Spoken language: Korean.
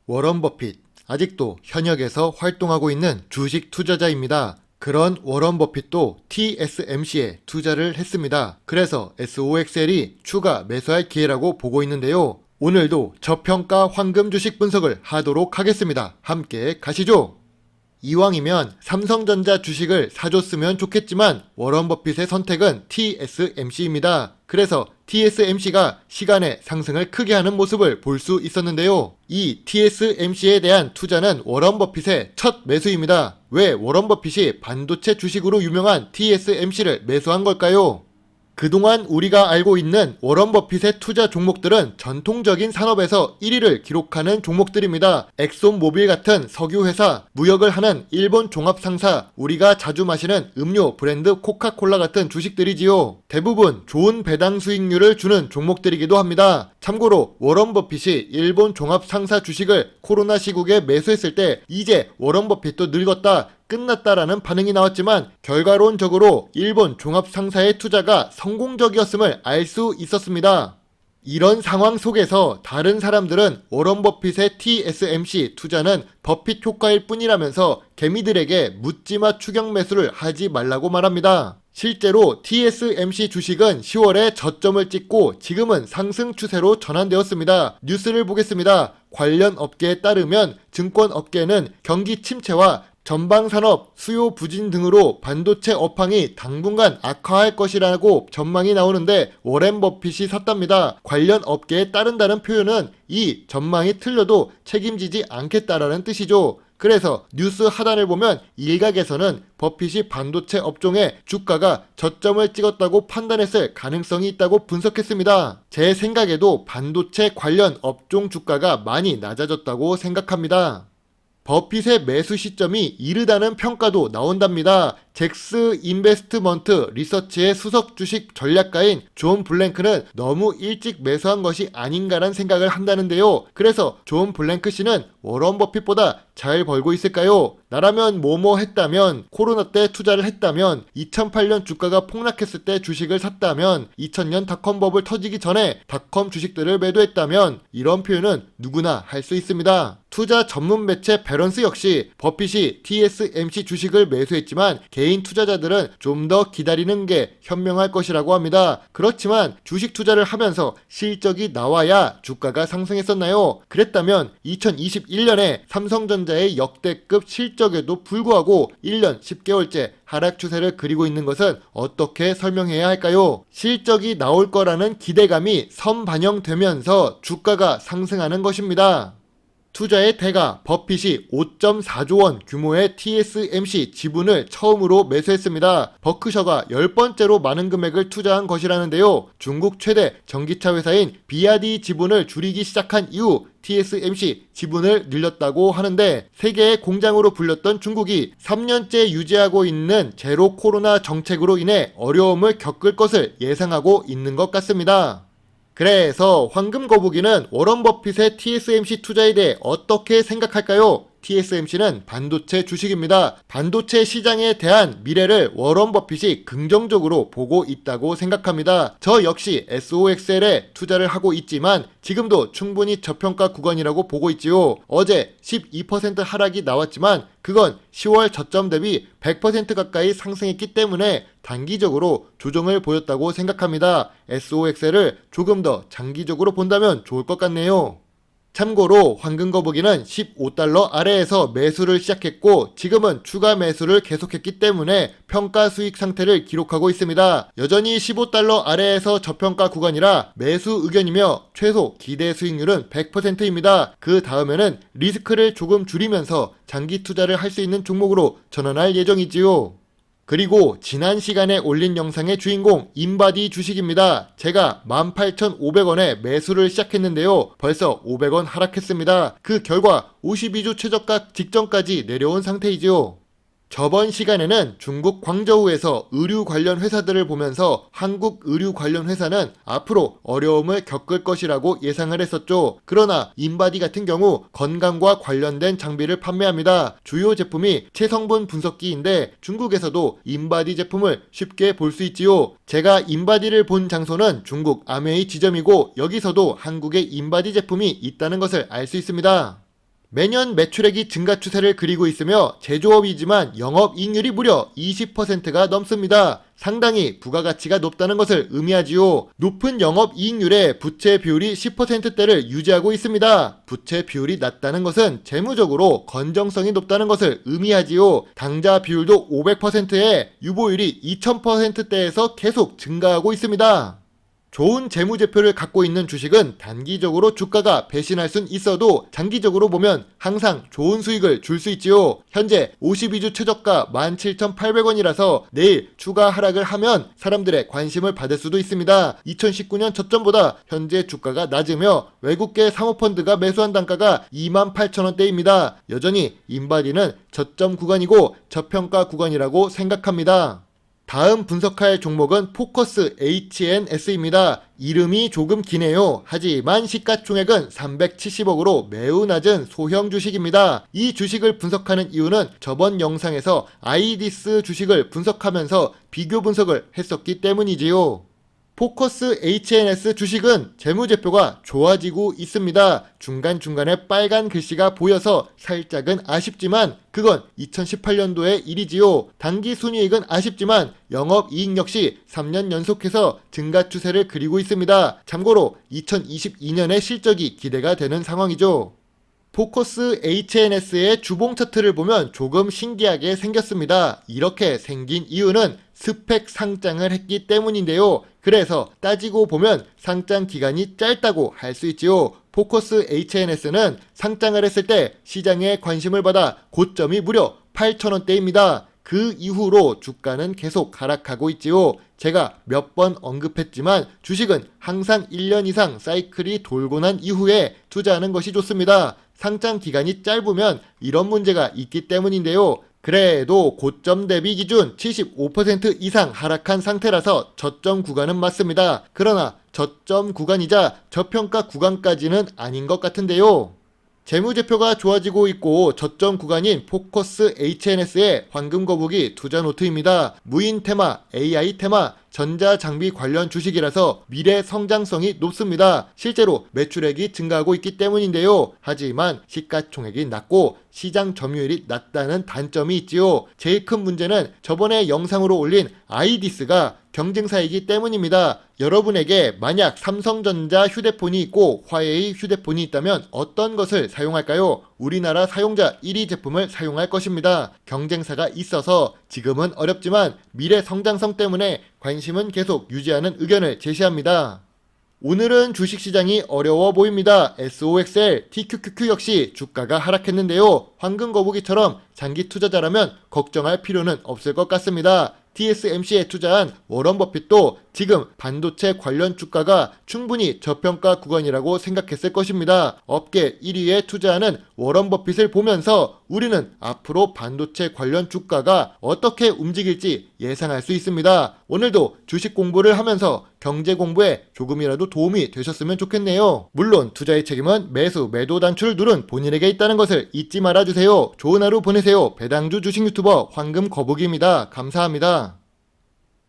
워런 버핏, 아직도 현역에서 활동하고 있는 주식 투자자입니다. 그런 워런 버핏도 TSMC에 투자를 했습니다. 그래서 SOXL이 추가 매수할 기회라고 보고 있는데요. 오늘도 저평가 황금 주식 분석을 하도록 하겠습니다. 함께 가시죠. 이왕이면 삼성전자 주식을 사줬으면 좋겠지만 워런 버핏의 선택은 TSMC입니다. 그래서 TSMC가 시간의 상승을 크게 하는 모습을 볼 수 있었는데요. 이 TSMC에 대한 투자는 워런 버핏의 첫 매수입니다. 왜 워런 버핏이 반도체 주식으로 유명한 TSMC를 매수한 걸까요? 그동안 우리가 알고 있는 워런 버핏의 투자 종목들은 전통적인 산업에서 1위를 기록하는 종목들입니다. 엑손 모빌 같은 석유회사, 무역을 하는 일본 종합상사, 우리가 자주 마시는 음료 브랜드 코카콜라 같은 주식들이지요. 대부분 좋은 배당 수익률을 주는 종목들이기도 합니다. 참고로 워런 버핏이 일본 종합상사 주식을 코로나 시국에 매수했을 때 이제 워런 버핏도 늙었다, 끝났다라는 반응이 나왔지만 결과론적으로 일본 종합상사의 투자가 성공적이었음을 알 수 있었습니다. 이런 상황 속에서 다른 사람들은 워런 버핏의 TSMC 투자는 버핏 효과일 뿐이라면서 개미들에게 묻지마 추격 매수를 하지 말라고 말합니다. 실제로 TSMC 주식은 10월에 저점을 찍고 지금은 상승 추세로 전환되었습니다. 뉴스를 보겠습니다. 관련 업계에 따르면 증권업계는 경기 침체와 전방산업, 수요 부진 등으로 반도체 업황이 당분간 악화할 것이라고 전망이 나오는데 워렌 버핏이 샀답니다. 관련 업계에 따른다는 표현은 이 전망이 틀려도 책임지지 않겠다라는 뜻이죠. 그래서 뉴스 하단을 보면 일각에서는 버핏이 반도체 업종의 주가가 저점을 찍었다고 판단했을 가능성이 있다고 분석했습니다. 제 생각에도 반도체 관련 업종 주가가 많이 낮아졌다고 생각합니다. 버핏의 매수 시점이 이르다는 평가도 나온답니다. 잭스 인베스트먼트 리서치의 수석 주식 전략가인 존 블랭크는 너무 일찍 매수한 것이 아닌가라는 생각을 한다는데요. 그래서 존 블랭크 씨는 워런 버핏보다 잘 벌고 있을까요? 나라면 뭐뭐 했다면, 코로나 때 투자를 했다면, 2008년 주가가 폭락했을 때 주식을 샀다면, 2000년 닷컴 버블 터지기 전에 닷컴 주식들을 매도했다면, 이런 표현은 누구나 할 수 있습니다. 투자 전문 매체 밸런스 역시 버핏이 TSMC 주식을 매수했지만 개인 투자자들은 좀 더 기다리는 게 현명할 것이라고 합니다. 그렇지만 주식 투자를 하면서 실적이 나와야 주가가 상승했었나요? 그랬다면 2021년에 삼성전자의 역대급 실적에도 불구하고 1년 10개월째 하락 추세를 그리고 있는 것은 어떻게 설명해야 할까요? 실적이 나올 거라는 기대감이 선반영되면서 주가가 상승하는 것입니다. 투자의 대가 버핏이 5.4조 원 규모의 TSMC 지분을 처음으로 매수했습니다. 버크셔가 10번째로 많은 금액을 투자한 것이라는데요. 중국 최대 전기차 회사인 BYD 지분을 줄이기 시작한 이후 TSMC 지분을 늘렸다고 하는데 세계의 공장으로 불렸던 중국이 3년째 유지하고 있는 제로 코로나 정책으로 인해 어려움을 겪을 것을 예상하고 있는 것 같습니다. 그래서 황금 거북이는 워런 버핏의 TSMC 투자에 대해 어떻게 생각할까요? TSMC는 반도체 주식입니다. 반도체 시장에 대한 미래를 워런 버핏이 긍정적으로 보고 있다고 생각합니다. 저 역시 SOXL에 투자를 하고 있지만 지금도 충분히 저평가 구간이라고 보고 있지요. 어제 12% 하락이 나왔지만 그건 10월 저점 대비 100% 가까이 상승했기 때문에 단기적으로 조정을 보였다고 생각합니다. SOXL을 조금 더 장기적으로 본다면 좋을 것 같네요. 참고로 황금거북이는 15달러 아래에서 매수를 시작했고 지금은 추가 매수를 계속했기 때문에 평가 수익 상태를 기록하고 있습니다. 여전히 15달러 아래에서 저평가 구간이라 매수 의견이며 최소 기대 수익률은 100%입니다. 그 다음에는 리스크를 조금 줄이면서 장기 투자를 할 수 있는 종목으로 전환할 예정이지요. 그리고 지난 시간에 올린 영상의 주인공 인바디 주식입니다. 제가 18,500원에 매수를 시작했는데요. 벌써 500원 하락했습니다. 그 결과 52주 최저가 직전까지 내려온 상태이지요. 저번 시간에는 중국 광저우에서 의류 관련 회사들을 보면서 한국 의류 관련 회사는 앞으로 어려움을 겪을 것이라고 예상을 했었죠. 그러나 인바디 같은 경우 건강과 관련된 장비를 판매합니다. 주요 제품이 체성분 분석기인데 중국에서도 인바디 제품을 쉽게 볼 수 있지요. 제가 인바디를 본 장소는 중국 아메이 지점이고 여기서도 한국의 인바디 제품이 있다는 것을 알 수 있습니다. 매년 매출액이 증가 추세를 그리고 있으며 제조업이지만 영업이익률이 무려 20%가 넘습니다. 상당히 부가가치가 높다는 것을 의미하지요. 높은 영업이익률에 부채 비율이 10%대를 유지하고 있습니다. 부채 비율이 낮다는 것은 재무적으로 건정성이 높다는 것을 의미하지요. 당좌 비율도 500%에 유보율이 2000%대에서 계속 증가하고 있습니다. 좋은 재무제표를 갖고 있는 주식은 단기적으로 주가가 배신할 순 있어도 장기적으로 보면 항상 좋은 수익을 줄 수 있지요. 현재 52주 최저가 17,800원이라서 내일 추가 하락을 하면 사람들의 관심을 받을 수도 있습니다. 2019년 저점보다 현재 주가가 낮으며 외국계 사모펀드가 매수한 단가가 28,000원대입니다. 여전히 인바디는 저점 구간이고 저평가 구간이라고 생각합니다. 다음 분석할 종목은 포커스 HNS입니다. 이름이 조금 기네요. 하지만 시가총액은 370억으로 매우 낮은 소형 주식입니다. 이 주식을 분석하는 이유는 저번 영상에서 아이디스 주식을 분석하면서 비교 분석을 했었기 때문이지요. 포커스 HNS 주식은 재무제표가 좋아지고 있습니다. 중간중간에 빨간 글씨가 보여서 살짝은 아쉽지만 그건 2018년도의 일이지요. 단기 순이익은 아쉽지만 영업이익 역시 3년 연속해서 증가 추세를 그리고 있습니다. 참고로 2022년의 실적이 기대가 되는 상황이죠. 포커스 HNS의 주봉 차트를 보면 조금 신기하게 생겼습니다. 이렇게 생긴 이유는 스펙 상장을 했기 때문인데요. 그래서 따지고 보면 상장 기간이 짧다고 할 수 있지요. 포커스 HNS는 상장을 했을 때 시장에 관심을 받아 고점이 무려 8,000원대입니다. 그 이후로 주가는 계속 하락하고 있지요. 제가 몇 번 언급했지만 주식은 항상 1년 이상 사이클이 돌고 난 이후에 투자하는 것이 좋습니다. 상장 기간이 짧으면 이런 문제가 있기 때문인데요. 그래도 고점 대비 기준 75% 이상 하락한 상태라서 저점 구간은 맞습니다. 그러나 저점 구간이자 저평가 구간까지는 아닌 것 같은데요. 재무제표가 좋아지고 있고 저점 구간인 포커스 HNS의 황금 거북이 투자 노트입니다. 무인 테마, AI 테마, 전자장비 관련 주식이라서 미래 성장성이 높습니다. 실제로 매출액이 증가하고 있기 때문인데요. 하지만 시가총액이 낮고 시장 점유율이 낮다는 단점이 있지요. 제일 큰 문제는 저번에 영상으로 올린 아이디스가 경쟁사이기 때문입니다. 여러분에게 만약 삼성전자 휴대폰이 있고 화웨이 휴대폰이 있다면 어떤 것을 사용할까요? 우리나라 사용자 1위 제품을 사용할 것입니다. 경쟁사가 있어서 지금은 어렵지만 미래 성장성 때문에 관심은 계속 유지하는 의견을 제시합니다. 오늘은 주식시장이 어려워 보입니다. SOXL, TQQQ 역시 주가가 하락했는데요. 황금 거북이처럼 장기 투자자라면 걱정할 필요는 없을 것 같습니다. TSMC에 투자한 워런 버핏도 지금 반도체 관련 주가가 충분히 저평가 구간이라고 생각했을 것입니다. 업계 1위에 투자하는 워런 버핏을 보면서 우리는 앞으로 반도체 관련 주가가 어떻게 움직일지 예상할 수 있습니다. 오늘도 주식 공부를 하면서 경제 공부에 조금이라도 도움이 되셨으면 좋겠네요. 물론 투자의 책임은 매수, 매도 단추를 누른 본인에게 있다는 것을 잊지 말아주세요. 좋은 하루 보내세요. 배당주 주식 유튜버 황금 거북이입니다. 감사합니다.